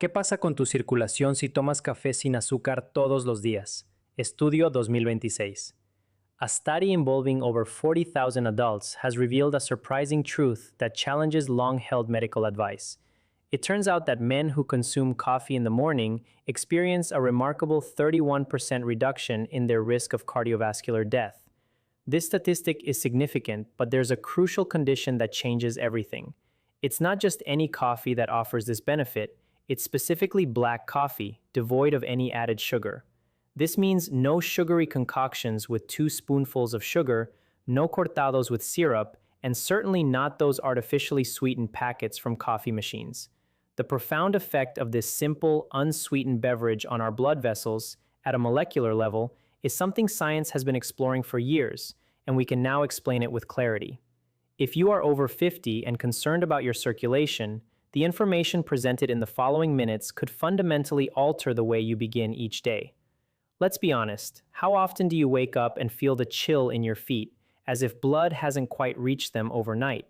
¿Qué pasa con tu circulación si tomas café sin azúcar todos los días? Estudio 2026. A study involving over 40,000 adults has revealed a surprising truth that challenges long-held medical advice. It turns out that men who consume coffee in the morning experience a remarkable 31% reduction in their risk of cardiovascular death. This statistic is significant, but there's a crucial condition that changes everything. It's not just any coffee that offers this benefit, it's specifically black coffee, devoid of any added sugar. This means no sugary concoctions with 2 spoonfuls of sugar, no cortados with syrup, and certainly not those artificially sweetened packets from coffee machines. The profound effect of this simple, unsweetened beverage on our blood vessels, at a molecular level, is something science has been exploring for years, and we can now explain it with clarity. If you are over 50 and concerned about your circulation, the information presented in the following minutes could fundamentally alter the way you begin each day. Let's be honest, how often do you wake up and feel the chill in your feet, as if blood hasn't quite reached them overnight?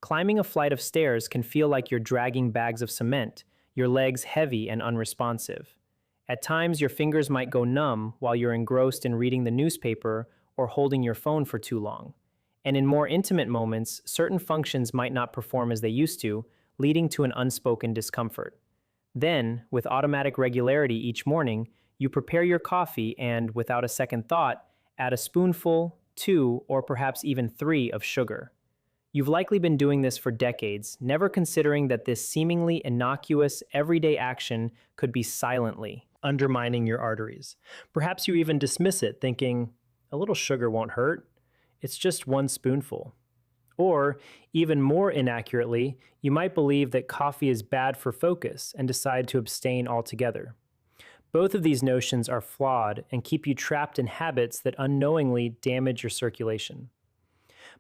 Climbing a flight of stairs can feel like you're dragging bags of cement, your legs heavy and unresponsive. At times, your fingers might go numb while you're engrossed in reading the newspaper or holding your phone for too long. And in more intimate moments, certain functions might not perform as they used to, leading to an unspoken discomfort. Then, with automatic regularity each morning, you prepare your coffee and, without a second thought, add a spoonful, 2, or perhaps even 3 of sugar. You've likely been doing this for decades, never considering that this seemingly innocuous, everyday action could be silently undermining your arteries. Perhaps you even dismiss it, thinking, a little sugar won't hurt. It's just 1 spoonful. Or, even more inaccurately, you might believe that coffee is bad for focus and decide to abstain altogether. Both of these notions are flawed and keep you trapped in habits that unknowingly damage your circulation.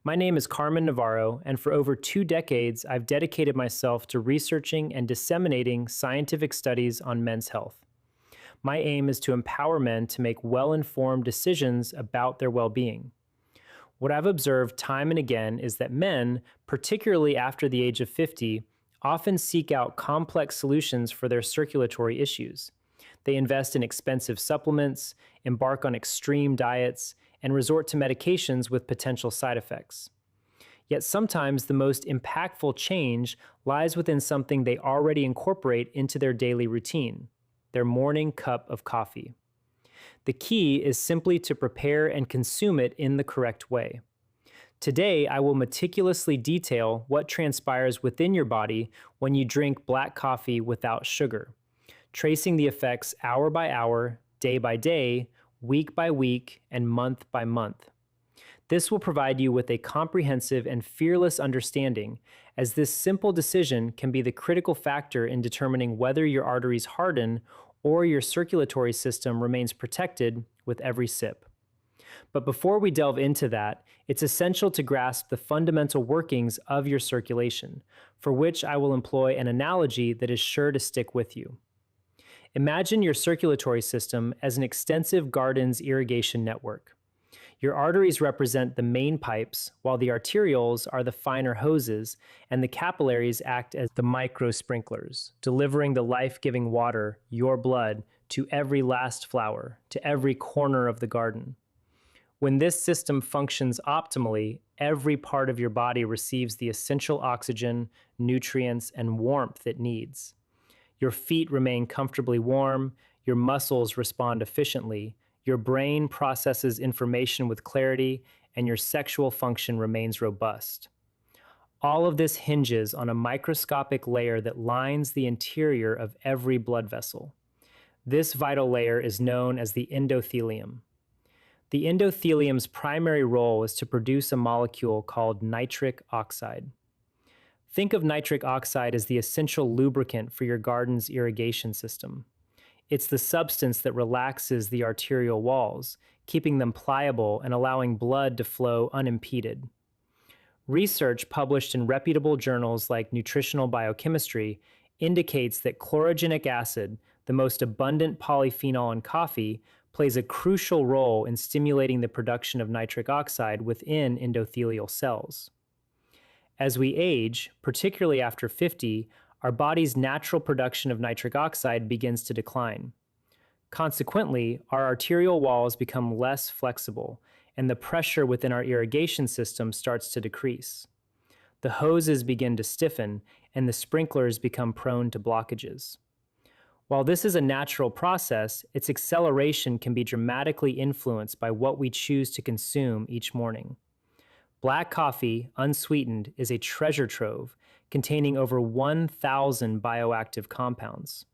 My name is Carmen Navarro, and for over 2 decades, I've dedicated myself to researching and disseminating scientific studies on men's health. My aim is to empower men to make well-informed decisions about their well-being. What I've observed time and again is that men, particularly after the age of 50, often seek out complex solutions for their circulatory issues. They invest in expensive supplements, embark on extreme diets, and resort to medications with potential side effects. Yet sometimes the most impactful change lies within something they already incorporate into their daily routine, their morning cup of coffee. The key is simply to prepare and consume it in the correct way. Today, I will meticulously detail what transpires within your body when you drink black coffee without sugar, tracing the effects hour by hour, day by day, week by week, and month by month. This will provide you with a comprehensive and fearless understanding, as this simple decision can be the critical factor in determining whether your arteries harden or your circulatory system remains protected with every sip. But before we delve into that, it's essential to grasp the fundamental workings of your circulation, for which I will employ an analogy that is sure to stick with you. Imagine your circulatory system as an extensive garden's irrigation network. Your arteries represent the main pipes, while the arterioles are the finer hoses, and the capillaries act as the micro sprinklers, delivering the life-giving water, your blood, to every last flower, to every corner of the garden. When this system functions optimally, every part of your body receives the essential oxygen, nutrients, and warmth it needs. Your feet remain comfortably warm, your muscles respond efficiently, your brain processes information with clarity, and your sexual function remains robust. All of this hinges on a microscopic layer that lines the interior of every blood vessel. This vital layer is known as the endothelium. The endothelium's primary role is to produce a molecule called nitric oxide. Think of nitric oxide as the essential lubricant for your garden's irrigation system. It's the substance that relaxes the arterial walls, keeping them pliable and allowing blood to flow unimpeded. Research published in reputable journals like Nutritional Biochemistry indicates that chlorogenic acid, the most abundant polyphenol in coffee, plays a crucial role in stimulating the production of nitric oxide within endothelial cells. As we age, particularly after 50, our body's natural production of nitric oxide begins to decline. Consequently, our arterial walls become less flexible, and the pressure within our irrigation system starts to decrease. The hoses begin to stiffen, and the sprinklers become prone to blockages. While this is a natural process, its acceleration can be dramatically influenced by what we choose to consume each morning. Black coffee, unsweetened, is a treasure trove containing over 1,000 bioactive compounds.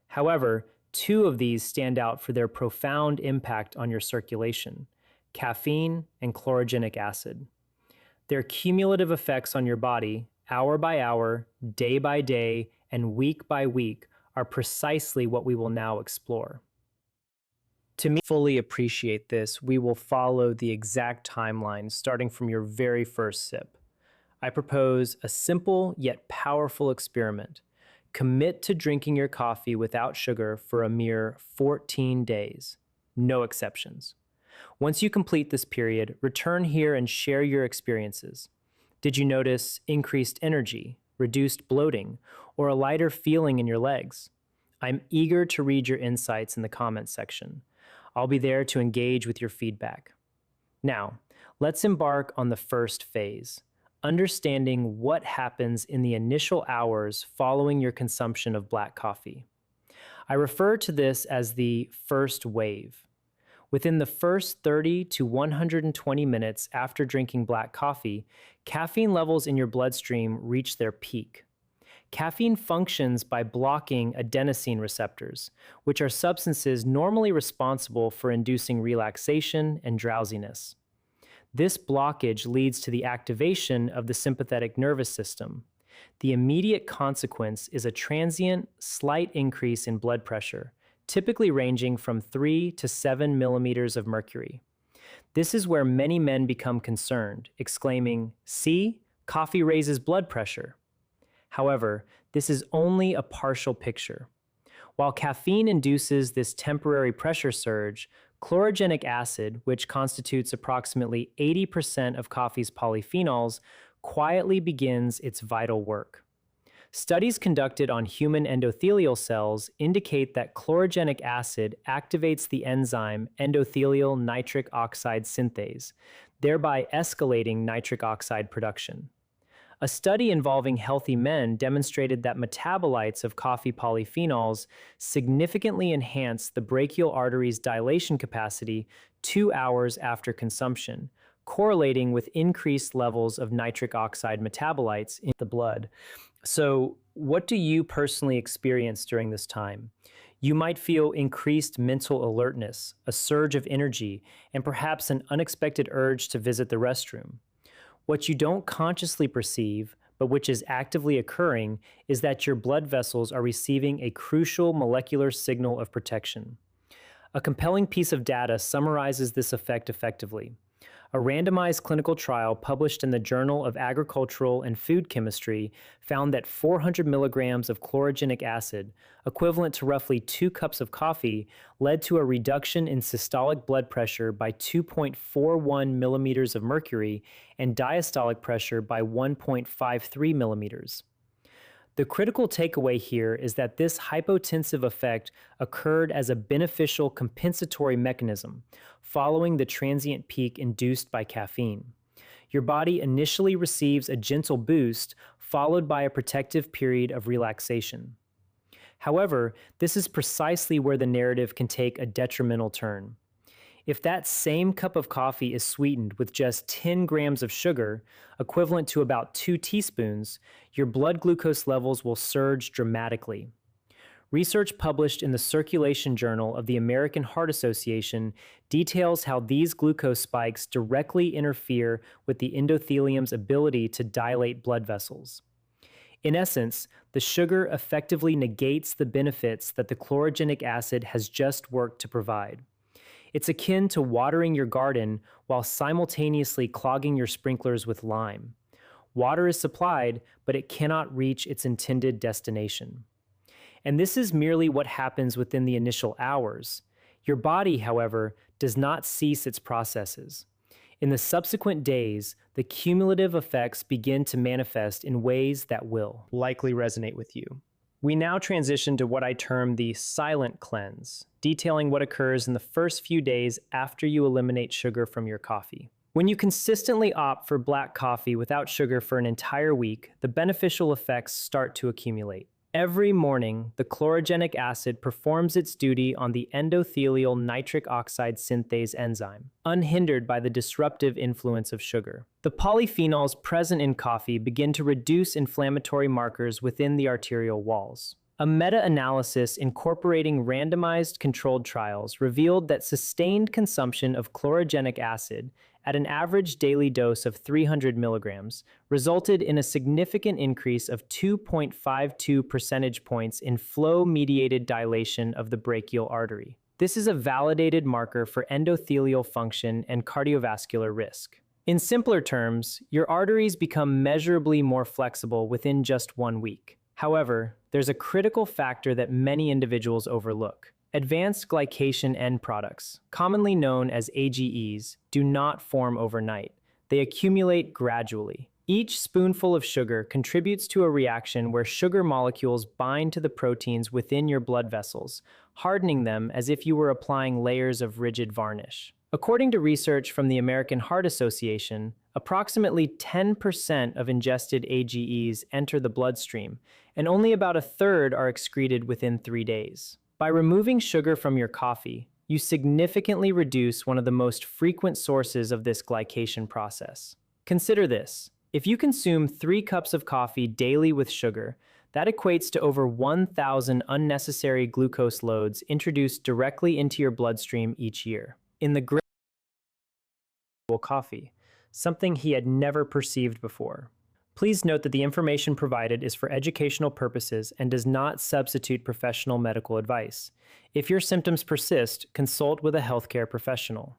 However, two of these stand out for their profound impact on your circulation: caffeine and chlorogenic acid. Their cumulative effects on your body, hour by hour, day by day, and week by week, are precisely what we will now explore. To fully appreciate this, we will follow the exact timeline starting from your very first sip. I propose a simple yet powerful experiment. Commit to drinking your coffee without sugar for a mere 14 days. No exceptions. Once you complete this period, return here and share your experiences. Did you notice increased energy, reduced bloating, or a lighter feeling in your legs? I'm eager to read your insights in the comments section. I'll be there to engage with your feedback. Now, let's embark on the first phase, understanding what happens in the initial hours following your consumption of black coffee. I refer to this as the first wave. Within the first 30 to 120 minutes after drinking black coffee, caffeine levels in your bloodstream reach their peak. Caffeine functions by blocking adenosine receptors, which are substances normally responsible for inducing relaxation and drowsiness. This blockage leads to the activation of the sympathetic nervous system. The immediate consequence is a transient, slight increase in blood pressure, typically ranging from 3 to 7 millimeters of mercury. This is where many men become concerned, exclaiming, "See, coffee raises blood pressure." However, this is only a partial picture. While caffeine induces this temporary pressure surge, chlorogenic acid, which constitutes approximately 80% of coffee's polyphenols, quietly begins its vital work. Studies conducted on human endothelial cells indicate that chlorogenic acid activates the enzyme endothelial nitric oxide synthase, thereby escalating nitric oxide production. A study involving healthy men demonstrated that metabolites of coffee polyphenols significantly enhance the brachial artery's dilation capacity 2 hours after consumption, correlating with increased levels of nitric oxide metabolites in the blood. So, what do you personally experience during this time? You might feel increased mental alertness, a surge of energy, and perhaps an unexpected urge to visit the restroom. What you don't consciously perceive, but which is actively occurring, is that your blood vessels are receiving a crucial molecular signal of protection. A compelling piece of data summarizes this effect effectively. A randomized clinical trial published in the Journal of Agricultural and Food Chemistry found that 400 milligrams of chlorogenic acid, equivalent to roughly 2 cups of coffee, led to a reduction in systolic blood pressure by 2.41 millimeters of mercury and diastolic pressure by 1.53 millimeters. The critical takeaway here is that this hypotensive effect occurred as a beneficial compensatory mechanism following the transient peak induced by caffeine. Your body initially receives a gentle boost followed by a protective period of relaxation. However, this is precisely where the narrative can take a detrimental turn. If that same cup of coffee is sweetened with just 10 grams of sugar, equivalent to about 2 teaspoons, your blood glucose levels will surge dramatically. Research published in the Circulation Journal of the American Heart Association details how these glucose spikes directly interfere with the endothelium's ability to dilate blood vessels. In essence, the sugar effectively negates the benefits that the chlorogenic acid has just worked to provide. It's akin to watering your garden while simultaneously clogging your sprinklers with lime. Water is supplied, but it cannot reach its intended destination. And this is merely what happens within the initial hours. Your body, however, does not cease its processes. In the subsequent days, the cumulative effects begin to manifest in ways that will likely resonate with you. We now transition to what I term the silent cleanse, detailing what occurs in the first few days after you eliminate sugar from your coffee. When you consistently opt for black coffee without sugar for an entire week, the beneficial effects start to accumulate. Every morning, the chlorogenic acid performs its duty on the endothelial nitric oxide synthase enzyme, unhindered by the disruptive influence of sugar. The polyphenols present in coffee begin to reduce inflammatory markers within the arterial walls. A meta-analysis incorporating randomized controlled trials revealed that sustained consumption of chlorogenic acid at an average daily dose of 300 milligrams resulted in a significant increase of 2.52 percentage points in flow-mediated dilation of the brachial artery. This is a validated marker for endothelial function and cardiovascular risk. In simpler terms, your arteries become measurably more flexible within just 1 week. However, there's a critical factor that many individuals overlook. Advanced glycation end products, commonly known as AGEs, do not form overnight. They accumulate gradually. Each spoonful of sugar contributes to a reaction where sugar molecules bind to the proteins within your blood vessels, hardening them as if you were applying layers of rigid varnish. According to research from the American Heart Association, approximately 10% of ingested AGEs enter the bloodstream, and only about a third are excreted within 3 days. By removing sugar from your coffee, you significantly reduce one of the most frequent sources of this glycation process. Consider this. If you consume 3 cups of coffee daily with sugar, that equates to over 1,000 unnecessary glucose loads introduced directly into your bloodstream each year. In the great coffee, something he had never perceived before. Please note that the information provided is for educational purposes and does not substitute professional medical advice. If your symptoms persist, consult with a healthcare professional.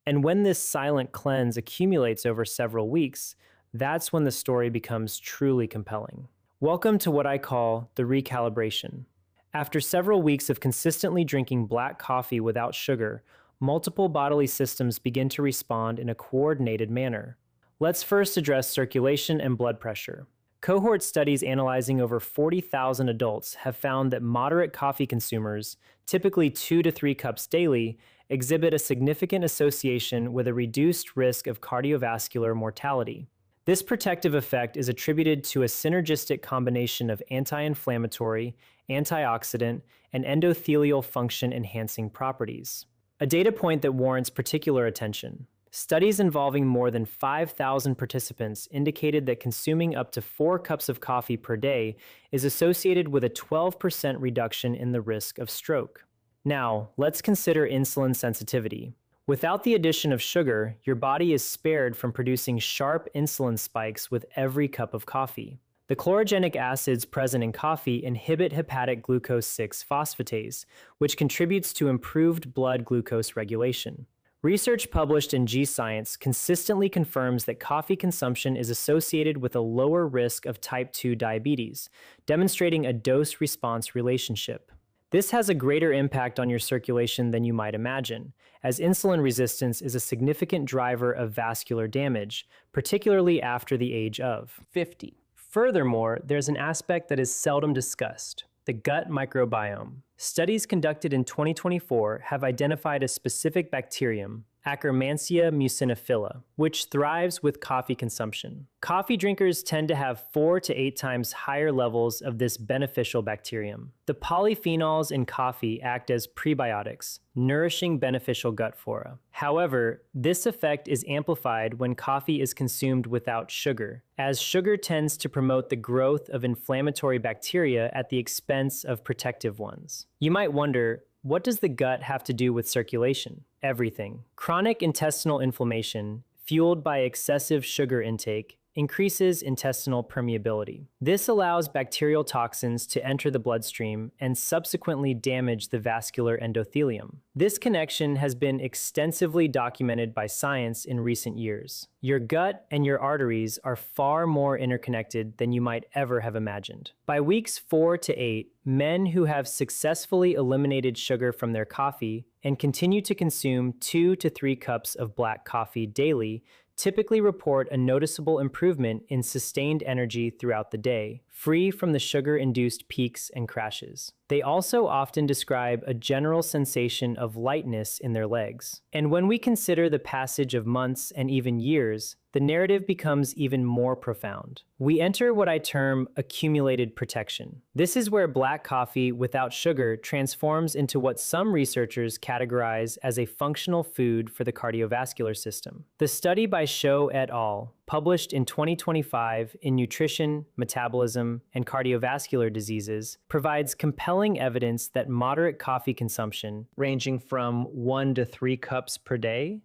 And when this silent cleanse accumulates over several weeks, that's when the story becomes truly compelling. Welcome to what I call the recalibration. After several weeks of consistently drinking black coffee without sugar, multiple bodily systems begin to respond in a coordinated manner. Let's first address circulation and blood pressure. Cohort studies analyzing over 40,000 adults have found that moderate coffee consumers, typically 2 to 3 cups daily, exhibit a significant association with a reduced risk of cardiovascular mortality. This protective effect is attributed to a synergistic combination of anti-inflammatory, antioxidant, and endothelial function-enhancing properties. A data point that warrants particular attention. Studies involving more than 5,000 participants indicated that consuming up to 4 cups of coffee per day is associated with a 12% reduction in the risk of stroke. Now, let's consider insulin sensitivity. Without the addition of sugar, your body is spared from producing sharp insulin spikes with every cup of coffee. The chlorogenic acids present in coffee inhibit hepatic glucose 6 phosphatase, which contributes to improved blood glucose regulation. Research published in G-Science consistently confirms that coffee consumption is associated with a lower risk of type 2 diabetes, demonstrating a dose-response relationship. This has a greater impact on your circulation than you might imagine, as insulin resistance is a significant driver of vascular damage, particularly after the age of 50. Furthermore, there's an aspect that is seldom discussed: the gut microbiome. Studies conducted in 2024 have identified a specific bacterium, Akkermansia muciniphila, which thrives with coffee consumption. Coffee drinkers tend to have 4 to 8 times higher levels of this beneficial bacterium. The polyphenols in coffee act as prebiotics, nourishing beneficial gut flora. However, this effect is amplified when coffee is consumed without sugar, as sugar tends to promote the growth of inflammatory bacteria at the expense of protective ones. You might wonder, what does the gut have to do with circulation? Everything. Chronic intestinal inflammation, fueled by excessive sugar intake, increases intestinal permeability. This allows bacterial toxins to enter the bloodstream and subsequently damage the vascular endothelium. This connection has been extensively documented by science in recent years. Your gut and your arteries are far more interconnected than you might ever have imagined. By weeks 4 to 8, men who have successfully eliminated sugar from their coffee and continue to consume 2 to 3 cups of black coffee daily typically report a noticeable improvement in sustained energy throughout the day, free from the sugar-induced peaks and crashes. They also often describe a general sensation of lightness in their legs. And when we consider the passage of months and even years, the narrative becomes even more profound. We enter what I term accumulated protection. This is where black coffee without sugar transforms into what some researchers categorize as a functional food for the cardiovascular system. The study by Shou et al., published in 2025 in Nutrition, Metabolism, and Cardiovascular Diseases, provides compelling evidence that moderate coffee consumption, ranging from 1 to 3 cups per day,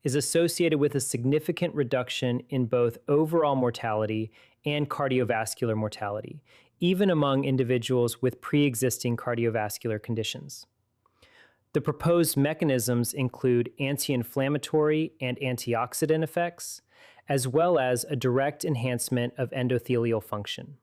is associated with a significant reduction in both overall mortality and cardiovascular mortality, even among individuals with pre-existing cardiovascular conditions. The proposed mechanisms include anti-inflammatory and antioxidant effects, as well as a direct enhancement of endothelial function.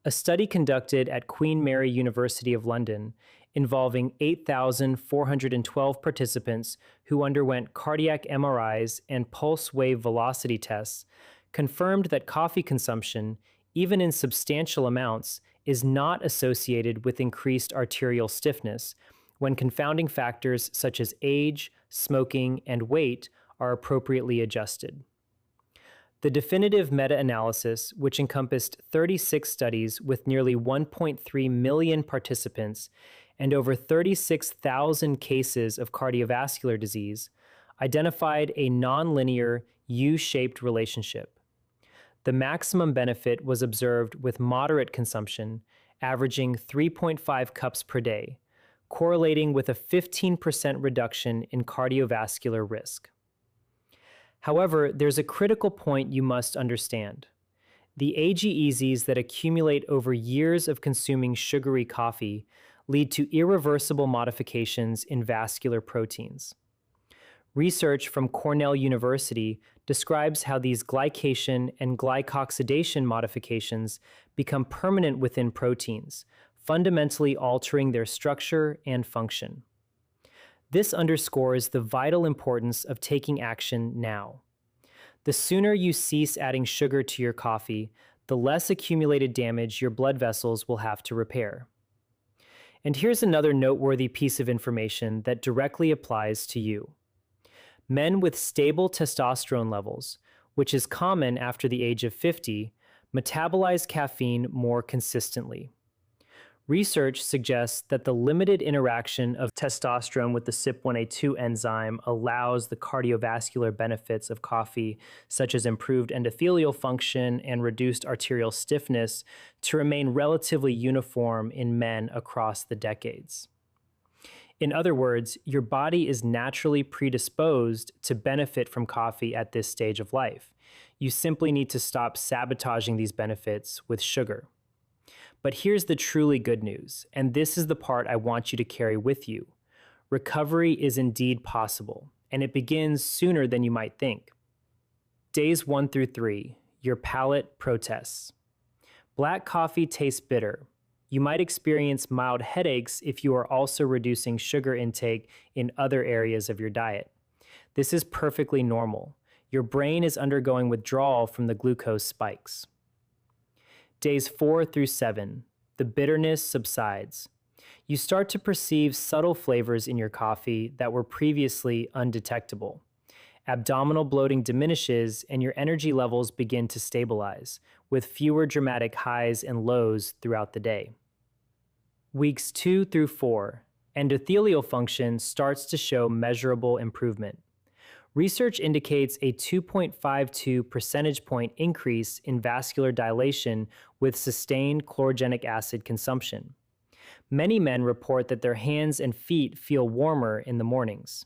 A study conducted at Queen Mary University of London involving 8,412 participants who underwent cardiac MRIs and pulse wave velocity tests confirmed that coffee consumption, even in substantial amounts, is not associated with increased arterial stiffness when confounding factors such as age, smoking, and weight are appropriately adjusted. The definitive meta-analysis, which encompassed 36 studies with nearly 1.3 million participants and over 36,000 cases of cardiovascular disease, identified a nonlinear U-shaped relationship. The maximum benefit was observed with moderate consumption, averaging 3.5 cups per day, correlating with a 15% reduction in cardiovascular risk. However, there's a critical point you must understand. The AGEs that accumulate over years of consuming sugary coffee lead to irreversible modifications in vascular proteins. Research from Cornell University describes how these glycation and glycoxidation modifications become permanent within proteins, fundamentally altering their structure and function. This underscores the vital importance of taking action now. The sooner you cease adding sugar to your coffee, the less accumulated damage your blood vessels will have to repair. And here's another noteworthy piece of information that directly applies to you. Men with stable testosterone levels, which is common after the age of 50, metabolize caffeine more consistently. Research suggests that the limited interaction of testosterone with the CYP1A2 enzyme allows the cardiovascular benefits of coffee, such as improved endothelial function and reduced arterial stiffness, to remain relatively uniform in men across the decades. In other words, your body is naturally predisposed to benefit from coffee at this stage of life. You simply need to stop sabotaging these benefits with sugar. But here's the truly good news, and this is the part I want you to carry with you. Recovery is indeed possible, and it begins sooner than you might think. Days 1 through 3, your palate protests. Black coffee tastes bitter. You might experience mild headaches if you are also reducing sugar intake in other areas of your diet. This is perfectly normal. Your brain is undergoing withdrawal from the glucose spikes. Days 4 through 7, the bitterness subsides. You start to perceive subtle flavors in your coffee that were previously undetectable. Abdominal bloating diminishes and your energy levels begin to stabilize, with fewer dramatic highs and lows throughout the day. Weeks 2 through 4, endothelial function starts to show measurable improvement. Research indicates a 2.52 percentage point increase in vascular dilation with sustained chlorogenic acid consumption. Many men report that their hands and feet feel warmer in the mornings.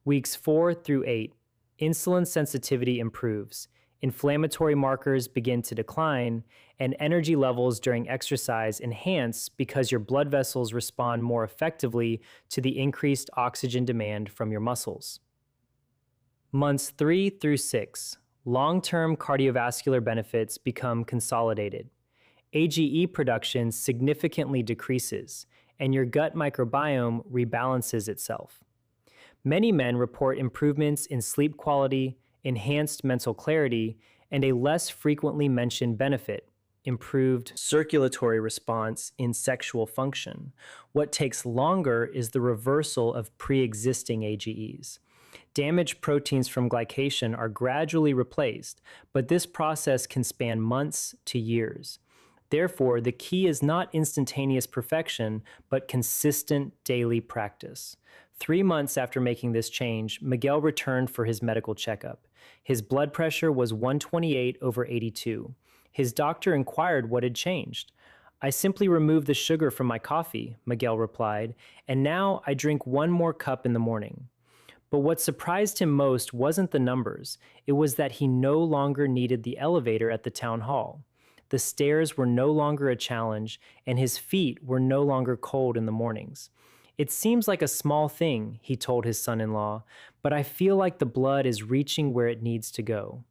Weeks 4 through 8, insulin sensitivity improves, inflammatory markers begin to decline, and energy levels during exercise enhance because your blood vessels respond more effectively to the increased oxygen demand from your muscles. Months 3 through 6, long-term cardiovascular benefits become consolidated. AGE production significantly decreases, and your gut microbiome rebalances itself. Many men report improvements in sleep quality, enhanced mental clarity, and a less frequently mentioned benefit, improved circulatory response in sexual function. What takes longer is the reversal of pre-existing AGEs. Damaged proteins from glycation are gradually replaced, but this process can span months to years. Therefore, the key is not instantaneous perfection, but consistent daily practice. 3 months after making this change, Miguel returned for his medical checkup. His blood pressure was 128/82. His doctor inquired what had changed. "I simply removed the sugar from my coffee," Miguel replied, "and now I drink 1 more cup in the morning." But what surprised him most wasn't the numbers. It was that he no longer needed the elevator at the town hall. The stairs were no longer a challenge, and his feet were no longer cold in the mornings. "It seems like a small thing," he told his son-in-law, "but I feel like the blood is reaching where it needs to go."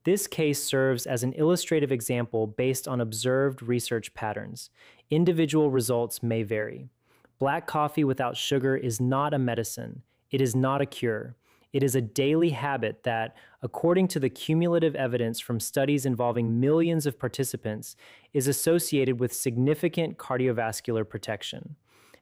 This case serves as an illustrative example based on observed research patterns. Individual results may vary. Black coffee without sugar is not a medicine. It is not a cure. It is a daily habit that, according to the cumulative evidence from studies involving millions of participants, is associated with significant cardiovascular protection.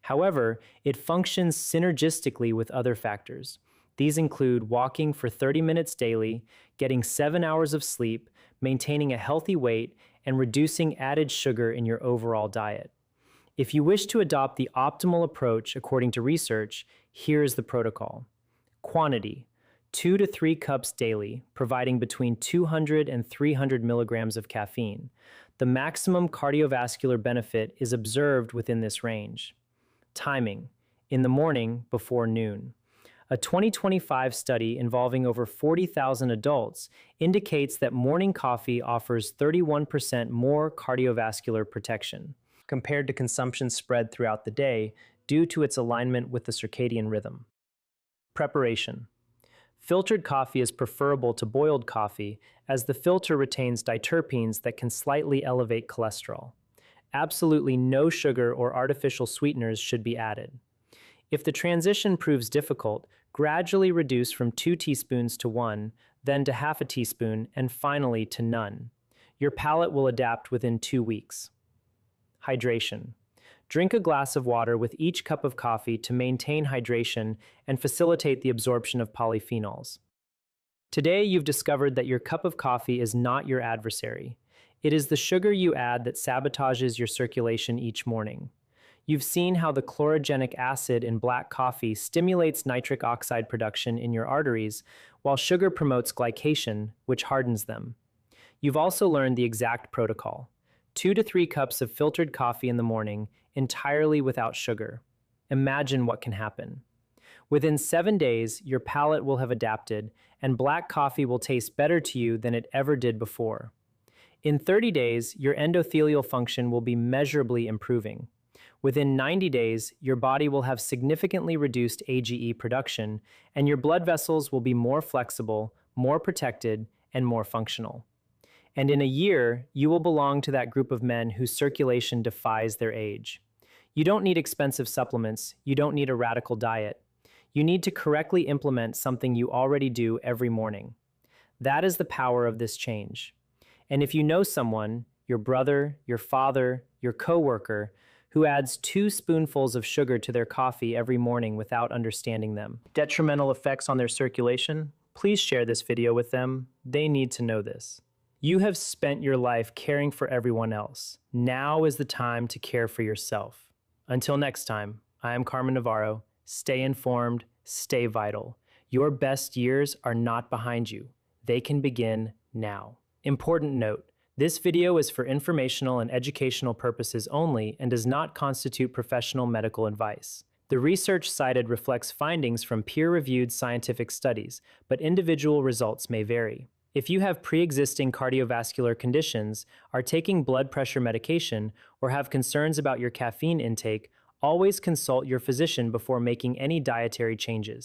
However, it functions synergistically with other factors. These include walking for 30 minutes daily, getting 7 hours of sleep, maintaining a healthy weight, and reducing added sugar in your overall diet. If you wish to adopt the optimal approach according to research, here is the protocol. Quantity: 2 to 3 cups daily, providing between 200 and 300 milligrams of caffeine. The maximum cardiovascular benefit is observed within this range. Timing: in the morning before noon. A 2025 study involving over 40,000 adults indicates that morning coffee offers 31% more cardiovascular protection compared to consumption spread throughout the day due to its alignment with the circadian rhythm. Preparation: filtered coffee is preferable to boiled coffee as the filter retains diterpenes that can slightly elevate cholesterol. Absolutely no sugar or artificial sweeteners should be added. If the transition proves difficult, gradually reduce from 2 teaspoons to 1, then to half a teaspoon, and finally to none. Your palate will adapt within 2 weeks. Hydration: drink a glass of water with each cup of coffee to maintain hydration and facilitate the absorption of polyphenols. Today, you've discovered that your cup of coffee is not your adversary. It is the sugar you add that sabotages your circulation each morning. You've seen how the chlorogenic acid in black coffee stimulates nitric oxide production in your arteries, while sugar promotes glycation, which hardens them. You've also learned the exact protocol: 2 to 3 cups of filtered coffee in the morning, entirely without sugar. Imagine what can happen. Within 7 days, your palate will have adapted, and black coffee will taste better to you than it ever did before. In 30 days, your endothelial function will be measurably improving. Within 90 days, your body will have significantly reduced AGE production, and your blood vessels will be more flexible, more protected, and more functional. And in a year, you will belong to that group of men whose circulation defies their age. You don't need expensive supplements. You don't need a radical diet. You need to correctly implement something you already do every morning. That is the power of this change. And if you know someone, your brother, your father, your coworker, who adds 2 spoonfuls of sugar to their coffee every morning without understanding them, detrimental effects on their circulation, please share this video with them. They need to know this. You have spent your life caring for everyone else. Now is the time to care for yourself. Until next time, I am Carmen Navarro. Stay informed, stay vital. Your best years are not behind you. They can begin now. Important note: this video is for informational and educational purposes only and does not constitute professional medical advice. The research cited reflects findings from peer-reviewed scientific studies, but individual results may vary. If you have pre-existing cardiovascular conditions, are taking blood pressure medication, or have concerns about your caffeine intake, always consult your physician before making any dietary changes.